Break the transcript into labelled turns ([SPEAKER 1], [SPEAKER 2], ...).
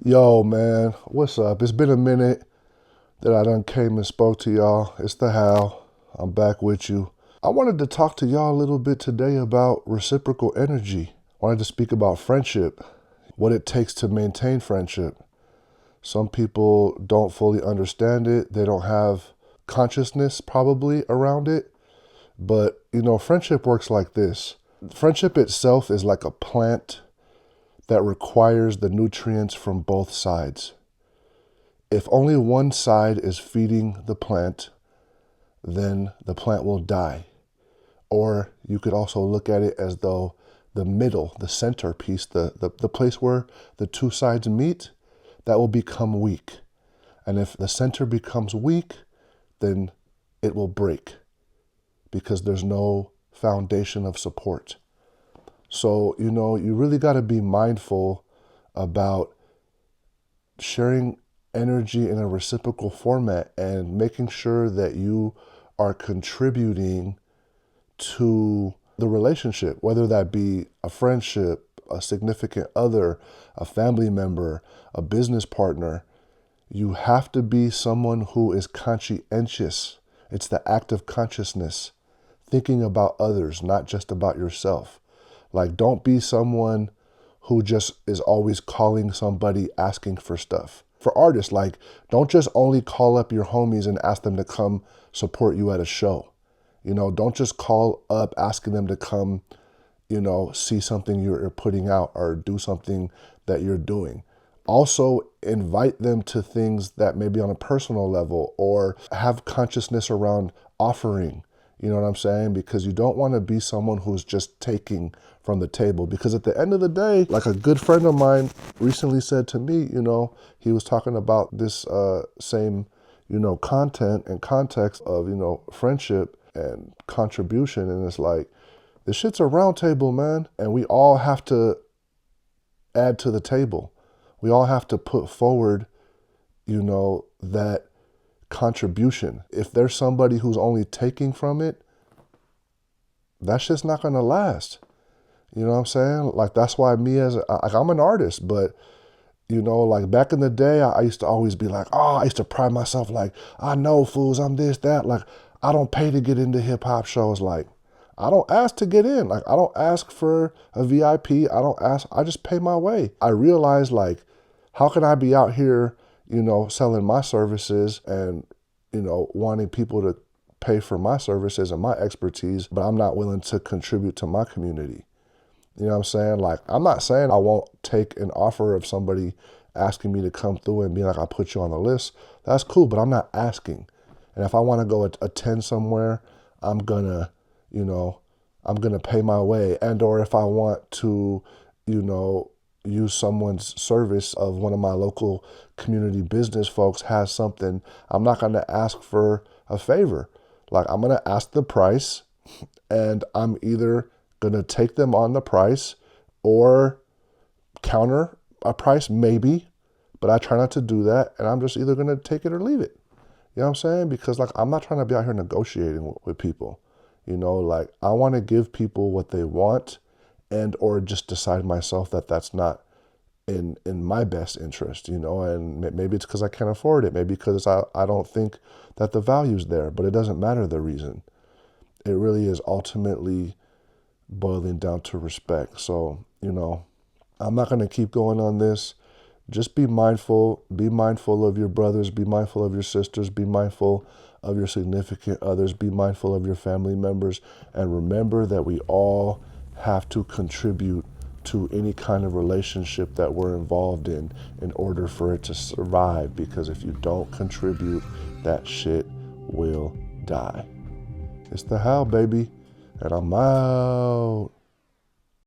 [SPEAKER 1] Yo, man, what's up? It's been a minute that I done came and spoke to y'all. It's the Hal. I'm back with you. I wanted to talk to y'all a little bit today about reciprocal energy. I wanted to speak about friendship, what it takes to maintain friendship. Some people don't fully understand it. They don't have consciousness probably around it. But, friendship works like this. Friendship itself is like a plant that requires the nutrients from both sides. If only one side is feeding the plant, then the plant will die. Or you could also look at it as though the middle, the centerpiece, the place where the two sides meet, that will become weak. And if the center becomes weak, then it will break because there's no foundation of support. So, you really got to be mindful about sharing energy in a reciprocal format and making sure that you are contributing to the relationship, whether that be a friendship, a significant other, a family member, a business partner. You have to be someone who is conscientious. It's the act of consciousness, thinking about others, not just about yourself. Like, don't be someone who just is always calling somebody asking for stuff. For artists, like, don't just only call up your homies and ask them to come support you at a show. Don't just call up asking them to come, see something you're putting out or do something that you're doing. Also, invite them to things that may be on a personal level or have consciousness around offering. You know what I'm saying? Because you don't want to be someone who's just taking from the table. Because at the end of the day, like a good friend of mine recently said to me, he was talking about this same, content and context of, friendship and contribution. And it's like, this shit's a round table, man. And we all have to add to the table. We all have to put forward, that contribution. If there's somebody who's only taking from it, that shit's not gonna last. You know what I'm saying? Like, that's why I'm an artist, but like back in the day, I used to always be like, I used to pride myself like, I know fools, I'm this, that. Like, I don't pay to get into hip hop shows. Like, I don't ask to get in. Like, I don't ask for a VIP. I just pay my way. I realized, like, how can I be out here, selling my services and, wanting people to pay for my services and my expertise, but I'm not willing to contribute to my community. You know what I'm saying? Like, I'm not saying I won't take an offer of somebody asking me to come through and be like, I'll put you on the list. That's cool, but I'm not asking. And if I want to go attend somewhere, I'm gonna pay my way. And or if I want to, use someone's service of one of my local community business folks has something, I'm not going to ask for a favor. Like, I'm going to ask the price, and I'm either going to take them on the price or counter a price, maybe, but I try not to do that, and I'm just either going to take it or leave it. You know what I'm saying? Because, like, I'm not trying to be out here negotiating with people. Like, I want to give people what they want, and or just decide myself that that's not in my best interest, and maybe it's because I can't afford it. Maybe because I don't think that the value's there, but it doesn't matter the reason. It really is ultimately boiling down to respect. So, I'm not going to keep going on this. Just be mindful of your brothers, be mindful of your sisters, be mindful of your significant others, be mindful of your family members, and remember that we all have to contribute to any kind of relationship that we're involved in order for it to survive. Because if you don't contribute, that shit will die. It's the How, baby, and I'm out.